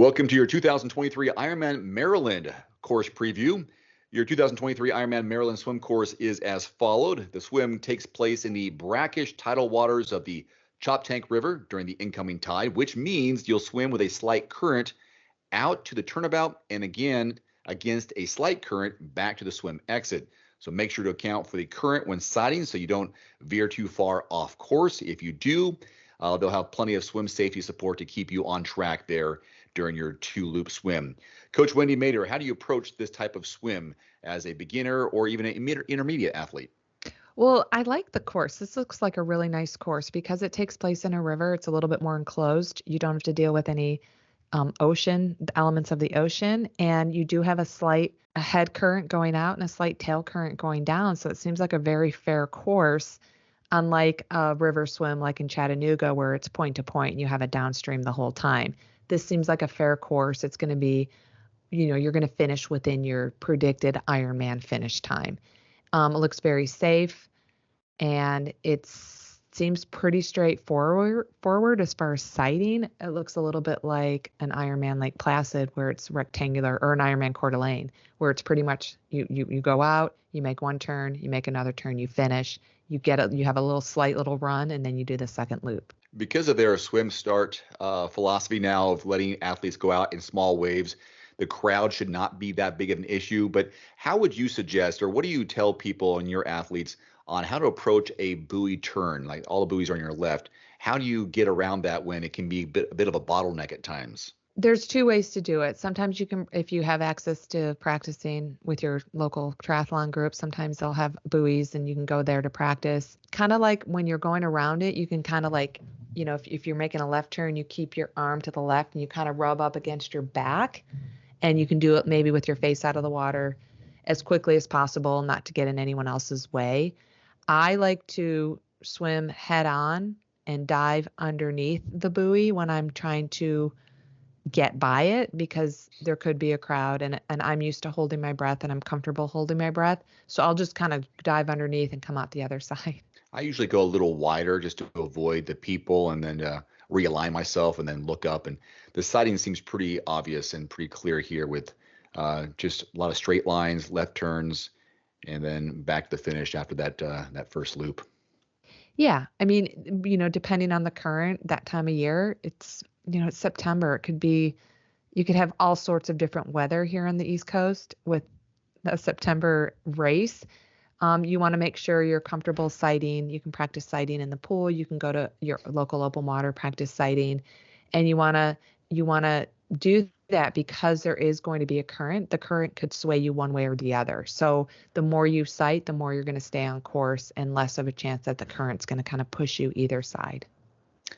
Welcome to your 2023 Ironman Maryland course preview. Your 2023 Ironman Maryland swim course is as followed. The swim takes place in the brackish tidal waters of the Choptank River during the incoming tide, which means you'll swim with a slight current out to the turnabout and again against a slight current back to the swim exit. So make sure to account for the current when sighting so you don't veer too far off course. If you do, they'll have plenty of swim safety support to keep you on track there during your two-loop swim. Coach Wendy Mader, how do you approach this type of swim as a beginner or even an intermediate athlete? Well, I like the course. This looks like a really nice course because it takes place in a river. It's a little bit more enclosed. You don't have to deal with any the elements of the ocean, and you do have a head current going out and a slight tail current going down. So it seems like a very fair course, unlike a river swim like in Chattanooga where it's point to point and you have a downstream the whole time. This seems like a fair course. It's going to be, you're going to finish within your predicted Ironman finish time. It looks very safe, and it seems pretty straightforward as far as sighting. It looks a little bit like an Ironman Lake Placid where it's rectangular, or an Ironman Coeur d'Alene where it's pretty much you go out, you make one turn, you make another turn, you finish, you have a slight little run, and then you do the second loop. Because of their swim start philosophy now of letting athletes go out in small waves, the crowd should not be that big of an issue. But how would you suggest, or what do you tell people and your athletes on how to approach a buoy turn? Like all the buoys are on your left. How do you get around that when it can be a bit of a bottleneck at times? There's two ways to do it. Sometimes you can, if you have access to practicing with your local triathlon group, sometimes they'll have buoys and you can go there to practice. Kind of like when you're going around it, you can kind of like, if you're making a left turn, you keep your arm to the left and you kind of rub up against your back, and you can do it maybe with your face out of the water as quickly as possible, not to get in anyone else's way. I like to swim head on and dive underneath the buoy when I'm trying to get by it, because there could be a crowd, and I'm used to holding my breath and I'm comfortable holding my breath. So I'll just kind of dive underneath and come out the other side. I usually go a little wider just to avoid the people and then realign myself and then look up. And the sighting seems pretty obvious and pretty clear here with just a lot of straight lines, left turns, and then back to the finish after that first loop. Yeah. I mean, depending on the current that time of year, it's September. You could have all sorts of different weather here on the East Coast with a September race. You want to make sure you're comfortable sighting. You can practice sighting in the pool. You can go to your local open water, practice sighting, and you want to do that because there is going to be a current. The current could sway you one way or the other. So the more you sight, the more you're going to stay on course, and less of a chance that the current's going to kind of push you either side.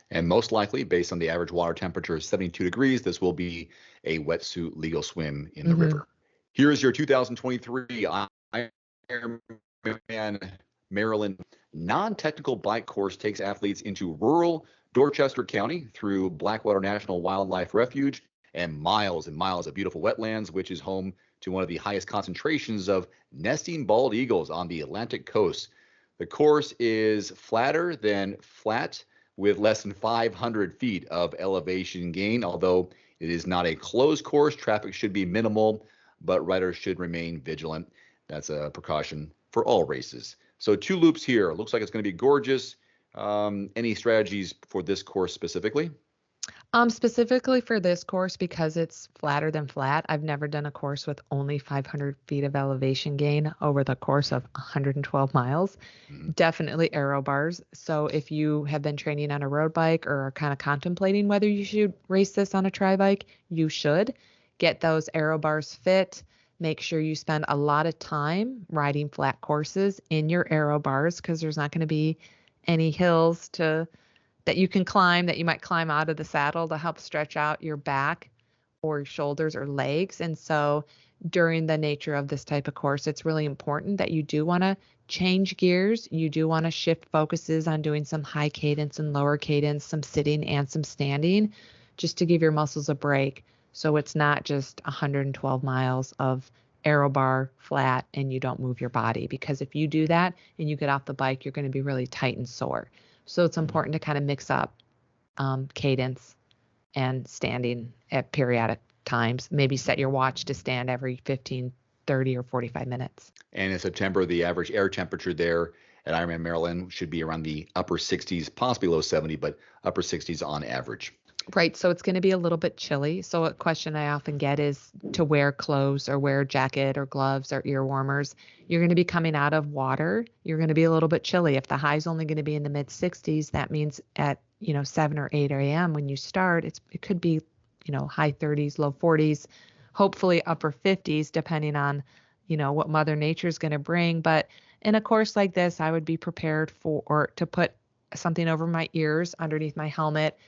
And most likely, based on the average water temperature of 72 degrees, this will be a wetsuit legal swim in the river. Here is your 2023 Ironman Maryland non-technical bike course. Takes athletes into rural Dorchester County through Blackwater National Wildlife Refuge and miles of beautiful wetlands, which is home to one of the highest concentrations of nesting bald eagles on the Atlantic coast. The course is flatter than flat, with less than 500 feet of elevation gain. Although it is not a closed course, traffic should be minimal, but riders should remain vigilant. That's a precaution for all races. So 2 loops here. Looks like it's going to be gorgeous. Any strategies for this course specifically? Specifically for this course, because it's flatter than flat, I've never done a course with only 500 feet of elevation gain over the course of 112 miles. Definitely aero bars. So if you have been training on a road bike or are kind of contemplating whether you should race this on a tri bike, you should get those aero bars fit. Make sure you spend a lot of time riding flat courses in your aero bars, because there's not going to be any hills that you can climb, that you might climb out of the saddle to help stretch out your back or your shoulders or legs. And so during the nature of this type of course, it's really important that you do want to change gears. You do want to shift focuses on doing some high cadence and lower cadence, some sitting and some standing, just to give your muscles a break. So it's not just 112 miles of aero bar flat and you don't move your body, because if you do that and you get off the bike, you're going to be really tight and sore. So it's important to kind of mix up cadence and standing at periodic times. Maybe set your watch to stand every 15, 30, or 45 minutes. And in September, the average air temperature there at Ironman Maryland should be around the upper 60s, possibly low 70, but upper 60s on average. Right. So it's going to be a little bit chilly. So a question I often get is to wear clothes or wear a jacket or gloves or ear warmers. You're going to be coming out of water. You're going to be a little bit chilly. If the high is only going to be in the mid 60s, that means at 7 or 8 a.m. when you start, it could be high 30s, low 40s, hopefully upper 50s, depending on what Mother Nature is going to bring. But in a course like this, I would be prepared to put something over my ears underneath my helmet.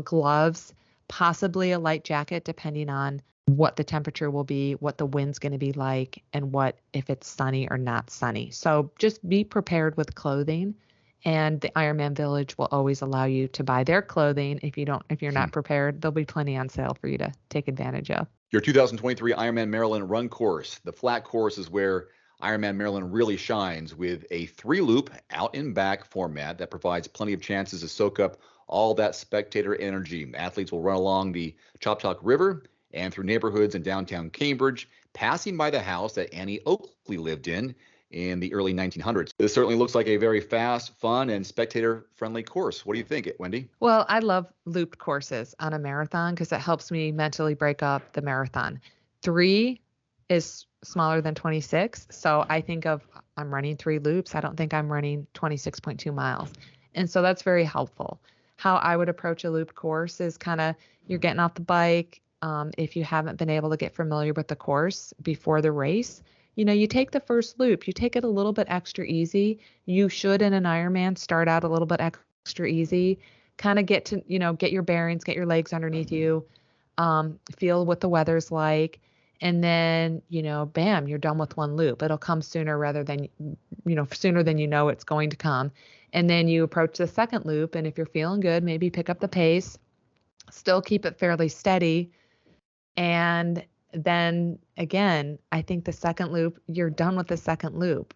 Gloves, possibly a light jacket, depending on what the temperature will be, what the wind's going to be like, and if it's sunny or not sunny. So just be prepared with clothing, and the Ironman Village will always allow you to buy their clothing. If you're not prepared, there'll be plenty on sale for you to take advantage of. Your 2023 Ironman Maryland run course, the flat course, is where Ironman Maryland really shines, with a 3-loop out and back format that provides plenty of chances to soak up all that spectator energy. Athletes will run along the Choptalk River and through neighborhoods in downtown Cambridge, passing by the house that Annie Oakley lived in the early 1900s. This certainly looks like a very fast, fun, and spectator-friendly course. What do you think, Wendy? Well, I love looped courses on a marathon because it helps me mentally break up the marathon. 3 is smaller than 26. So I think I'm running 3 loops. I don't think I'm running 26.2 miles. And so that's very helpful. How I would approach a loop course is you're getting off the bike. If you haven't been able to get familiar with the course before the race, you take the first loop, you take it a little bit extra easy. You should, in an Ironman, start out a little bit extra easy, get to, get your bearings, get your legs underneath you, feel what the weather's like. And then, bam, you're done with 1 loop. It'll come sooner than it's going to come. And then you approach the second loop. And if you're feeling good, maybe pick up the pace, still keep it fairly steady. And then again, I think the second loop, you're done with the second loop.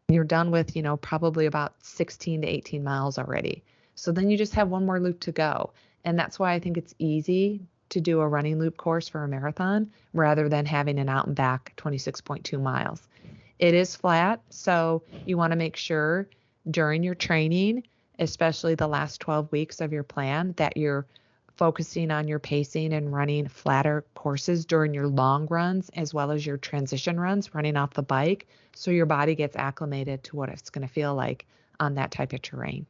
You're done with, probably about 16 to 18 miles already. So then you just have 1 more loop to go. And that's why I think it's easy to do a running loop course for a marathon rather than having an out and back 26.2 miles. It is flat, so you want to make sure during your training, especially the last 12 weeks of your plan, that you're focusing on your pacing and running flatter courses during your long runs as well as your transition runs, running off the bike, so your body gets acclimated to what it's going to feel like on that type of terrain.